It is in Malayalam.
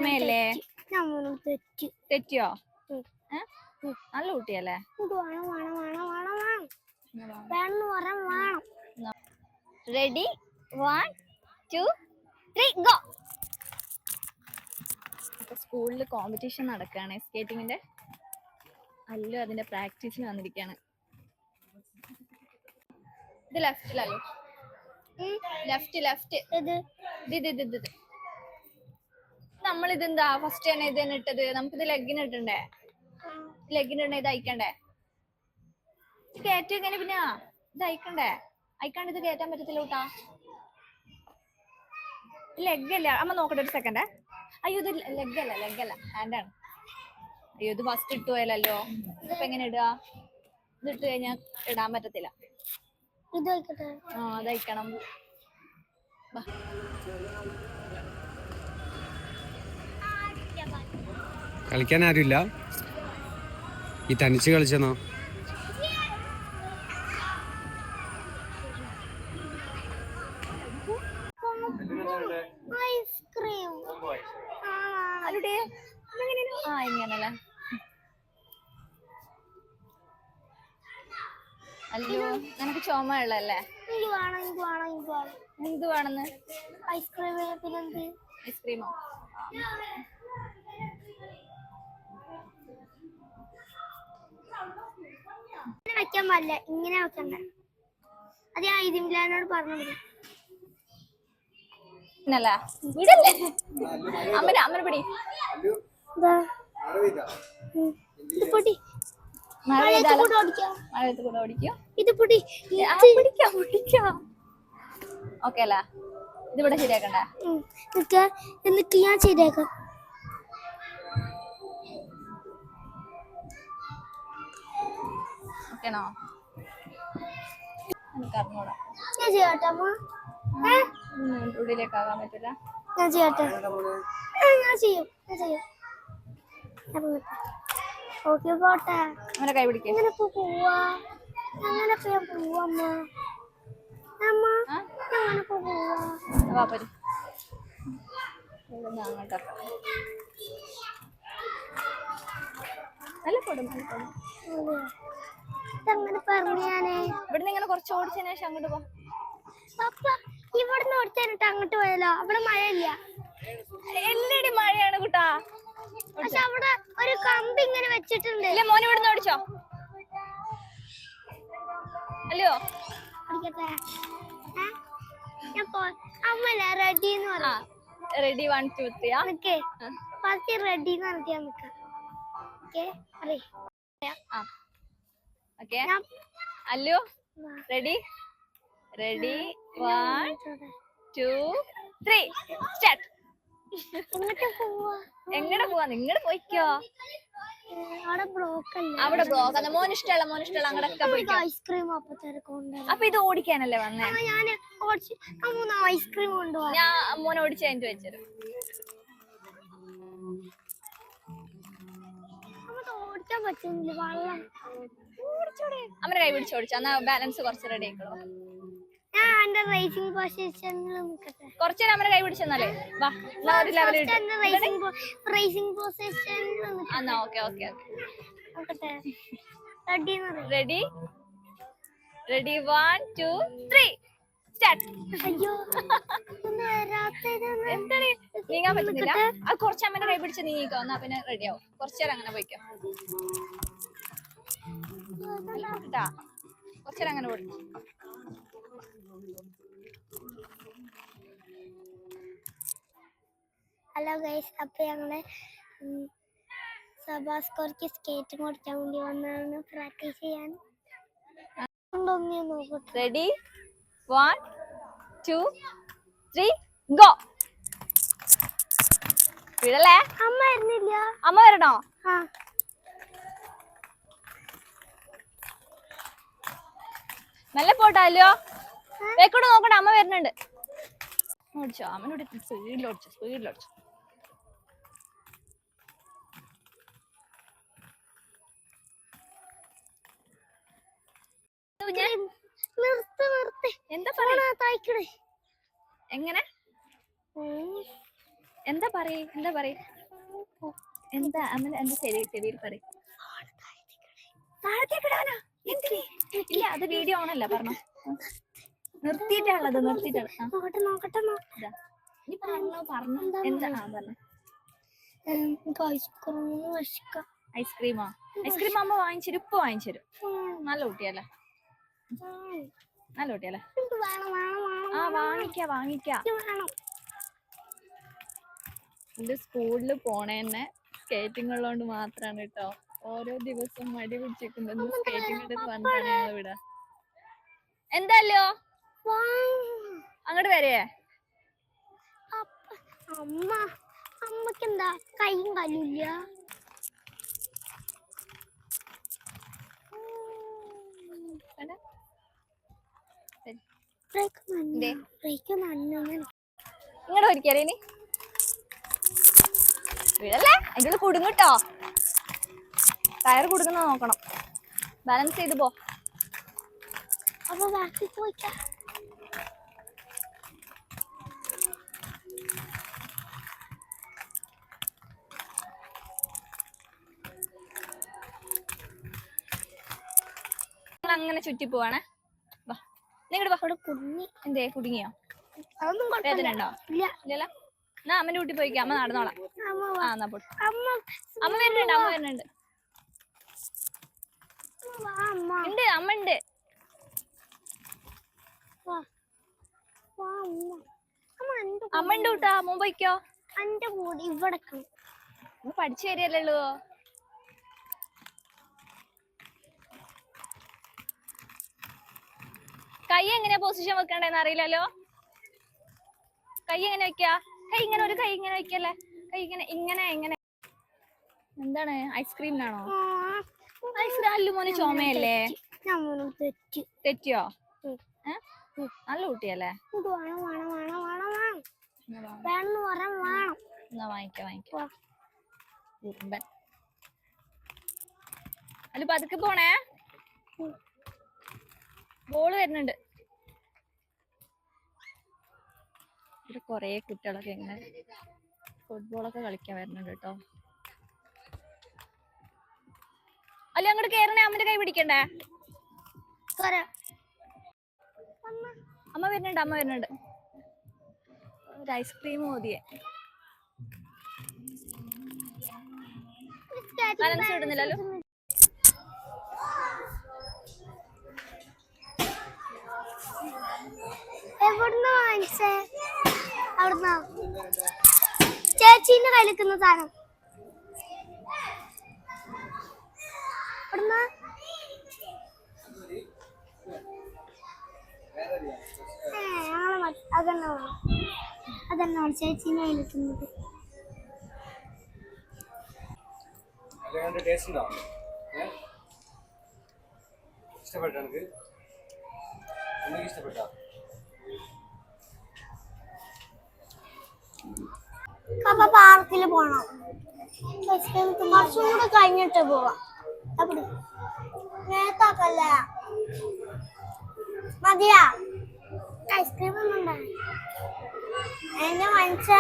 ചുമയല്ലേ? തെറ്റിയോ? നല്ല കുട്ടിയല്ലേ? Ready 1 2 3 go. അപ്പൊ സ്കൂളിൽ കോമ്പറ്റീഷൻ നടക്കുകയാണ് സ്കേറ്റിങ്ങിന്റെ. അല്ലു അതിന്റെ പ്രാക്ടീസിന് വന്നിരിക്കുകയാണ്. ഇത് ലെഫ്റ്റിലല്ലോ, ലെഫ്റ്റ് ഇത് നമ്മളിതെന്താ ഫസ്റ്റ് തന്നെ ഇത് തന്നെ ഇട്ടത്? നമുക്കിത് ലെഗിന് ഇട്ടണ്ടേ? ലെഗിന് ഇടണേ, ഇത് അയക്കണ്ടേ? കയറ്റി എങ്ങനെ പിന്നെ ഇത് അയക്കണ്ടേ? അയക്കാണ്ട് ഇത് കയറ്റാൻ പറ്റത്തില്ല കൂട്ടാ. ലെഗല്ല അമ്മ, നോക്കട്ടെ ഒരു സെക്കൻഡ്. അയ്യോ ഇത് ലെഗല്ല ഹാൻഡാണ്. അയ്യോ ഇത് ഫസ്റ്റ് ഇട്ടു പോയല്ലോ. ഇപ്പൊ എങ്ങനെ ഇടുക? ഇത് ഇട്ട് കഴിഞ്ഞാൽ ഇടാൻ പറ്റത്തില്ല. അതയക്കണം. കളിക്കാൻ ആരുമില്ല, ഈ തനിച്ച് കളിച്ചെന്നോ? ഇങ്ങനല്ലേ? അല്ലോ നിനക്ക് ചുമ ഉള്ളല്ലേ? എന്ത് വേണമെന്ന്? ഐസ്ക്രീമോ? വെക്കാൻ പാടില്ല, ഇങ്ങനെ വെക്കണ്ട. അത് ഞാൻ ഇതിനോട് പറഞ്ഞു. അമ്മനെ പിടി. ഓക്കെ അല്ല? ഇതിവിടെ ശരിയാക്കണ്ടേ? എന്നിട്ട് ഞാൻ ശരിയാക്കാം. ഓക്കെയാണോ? എനിക്കറിഞ്ഞൂടാ. ഞാൻ ചെയ്യട്ടെ അമ്മ? ഉള്ളിലേക്കാകാൻ പറ്റില്ല. ഞാൻ ചെയ്യട്ടെ? ഞാൻ ചെയ്യും. ഓക്കെ പോട്ടെ. അങ്ങനെ കൈ പിടിക്കും. എങ്ങനെ പോവാ? അങ്ങനെ പോവാ അമ്മ? അമ്മ അങ്ങനെ പോവാ? വാപ്പര് നല്ല പോടും. അങ്ങനെ പറഞ്ഞു ഞാനേ. ഇവിടുന്ന് ഇങ്ങനെ കുറച്ച് ഓടിച്ചതിന് ശേഷം അങ്ങോട്ട് പോ. പപ്പ ഇവിടുന്ന് ഓടിച്ചിട്ട് അങ്ങോട്ട് പോയല്ലോ. അവിടെ മഴയില്ല. എല്ലടി മഴയാണ് കുട്ടാ. പക്ഷെ അവിടെ ഒരു കമ്പി ഇങ്ങനെ വെച്ചിട്ടുണ്ട്. ഇല്ലേ മോനെ ഇവിടുന്ന് ഓടിച്ചോ? അല്ലയോ അമ്മല്ല റെഡി എന്ന് പറയാ. റെഡി 1 2 3 ഫസ്റ്റ് റെഡി എന്ന് പറഞ്ഞാൽ നിക്കാം. Allu ready 1 2 3 start. എങ്ങടെ പോവാ? നിങ്ങടെ പോയിക്കോ. അവിടെ ബ്ലോക്ക് ആണ്. മോന് ഇഷ്ടമല്ല അങ്ങടൊക്കെ പോയിക്കോ. അപ്പൊ ഇത് ഓടിക്കാനല്ലേ വന്നേ? ഐസ്ക്രീം കൊണ്ടുപോവാ. ഞാൻ മോനെ ഓടിച്ച് കഴിഞ്ഞിട്ട് വെച്ചത്. ഓടിക്കാൻ പറ്റുന്നില്ല. വെള്ളം അമ്മ കൈ പിടിച്ച് ഓടിച്ചു. എന്നാ ബാലൻസ് കുറച്ച് റെഡി ആയിക്കോളൂ. കുറച്ചേരം അമ്മ കൈ പിടിച്ചെന്നാലേ വാ. ഒരു ലെവലിൽ എന്നാ ഓക്കെ റെഡി 1 2 3 സ്റ്റാർട്ട്. എന്താണ് നീങ്ങാൻ പറ്റുന്നില്ല? അത് കുറച്ച് അമ്മേന്റെ കൈ പിടിച്ച് നീങ്ങിക്കോ. എന്നാ പിന്നെ റെഡിയാവും. കുറച്ചേരം അങ്ങനെ പോയിക്കോ. കുറച്ചേരം അങ്ങനെ പോയി. ഹലോ ഗൈസ്, അപ്പൊ ഞങ്ങള് സബാസ്കോർക്ക് സ്കേറ്റ് ഓടിക്കാൻ വേണ്ടി വന്നതാണ്, പ്രാക്ടീസ് ചെയ്യാൻ. Ready 1 2 3 go. വിടല്ലേ? അമ്മ വരുന്നില്ല. അമ്മ വരണോ? നല്ല പോട്ടല്ലോ. വേക്കോട്ട് നോക്കട്ടെ, അമ്മ വരുന്നുണ്ട്. ഓടിച്ചോ അമ്മനോട്. സ്പീഡിലോടിച്ചോ. എന്താ പറയാ? തായ്ക്കണേ. എങ്ങനെ എന്താ പറയ് എന്താ അമ്മ എന്താ ചെവിയിൽ പറയ്. താഴത്തേക്കിടാനാ എന്തിന്? ഇല്ല അത് വീഡിയോ ഓണല്ല പറഞ്ഞോ. നിർത്തിയിട്ടാണത് നിർത്തിയിട്ടാണ്. നോക്കട്ടെ നീ പറഞ്ഞു എന്താ പറഞ്ഞു. ഐസ്ക്രീമോ? ഐസ്ക്രീം അമ്മ വാങ്ങിച്ചരും, ഇപ്പൊ വാങ്ങിച്ചരും. നല്ല കുട്ടിയല്ലേ, നല്ല കുട്ടിയല്ലേ. ആ വാങ്ങിക്കാം. ഇത് സ്കൂളിൽ പോണേന്നെ സ്കേറ്റിംഗ് ഉള്ളതുകൊണ്ട് മാത്രാണ് കേട്ടോ. ഓരോ ദിവസം മടി പിടിച്ചിരിക്കുന്നത് സ്കേറ്റിംഗ് എടുത്ത് വന്നിട്ടാണ് ഞങ്ങൾ വിടാ. എന്താല്ലോ അങ്ങോട്ട് വരേ? അമ്മക്കെന്താ കൈയും കാലില്ല? ഇങ്ങോട്ട് ഒരിക്കലേ ഇനി വീഴല്ലേ, അതിൻ്റെ കുടുങ്ങട്ടോ. ടയർ കുടുങ്ങുന്ന നോക്കണം, ബാലൻസ് ചെയ്ത് പോ. അപ്പൊ ബാക്കി പോയിക്കാം. അങ്ങനെ ചുറ്റി പോവാണേ. നിങ്ങടെ കുടുങ്ങി. എന്തേ കുടുങ്ങിയോ? അതൊന്നും വേദന ഉണ്ടോ? ഇല്ല. ഇല്ലല്ലോ. എന്നാ അമ്മന്റെ കൂട്ടി പോയിക്കാം, അമ്മ നടന്നോളാം. ആ എന്നാ പോട്ടെ. അമ്മ വരുന്നുണ്ട് ഉണ്ട്, അമ്മ ഉണ്ട്. അമ്മ ഉണ്ട് കൂട്ടാ, അമ്മ പോയിക്കോ. എന്റെ കൂടെ ഇവിടെ പഠിച്ചു തരികയല്ലോ. കൈ എങ്ങനെയാ പൊസിഷൻ വെക്കണ്ടെന്ന് അറിയില്ലല്ലോ. കൈ എങ്ങനെ വെക്കാ? കൈ ഇങ്ങനെ, ഒരു കൈ ഇങ്ങനെ വെക്കല്ലേ. കൈ ഇങ്ങനെ എന്താണ് ഐസ്ക്രീമിനാണോ? ഐസ്ക്രീം അല്ലുമോന് ചുമയല്ലേ? തെറ്റിയോ? നല്ല കുട്ടിയല്ലേ. എന്നാ വാങ്ങിക്കാം. അല്ല പതുക്കെ പോണേ, ബോള് വരുന്നുണ്ട്. ഇവിടെ കൊറേ കുട്ടികളൊക്കെ ഇങ്ങനെ ഫുട്ബോളൊക്കെ കളിക്കാൻ വരുന്നുണ്ട് കേട്ടോ. അല്ല അങ്ങോട്ട് കേറണേ, അമ്മന്റെ കൈ പിടിക്കണ്ടേ? അമ്മ വരുന്നുണ്ട്. ഒരു ഐസ്ക്രീം മതിയെ. ബാലൻസ് ഇടുന്നില്ലല്ലോ. എവിടുന്ന് വാങ്ങിച്ചേ? അവിടുന്ന് ചേച്ചീന്റെ കയ്യിലിരിക്കുന്ന സാധനം അതന്നെ ചേച്ചീന്റെ കയ്യിലിരിക്കുന്നത്. അപ്പൊ പാർക്കിൽ പോണം, കുറച്ചും കൂടെ കഴിഞ്ഞിട്ട് പോവാം. നേരത്താക്കല്ല മതിയാ. ഐസ്ക്രീം ഒന്നും ഉണ്ടായി എന്നെ വാങ്ങിച്ച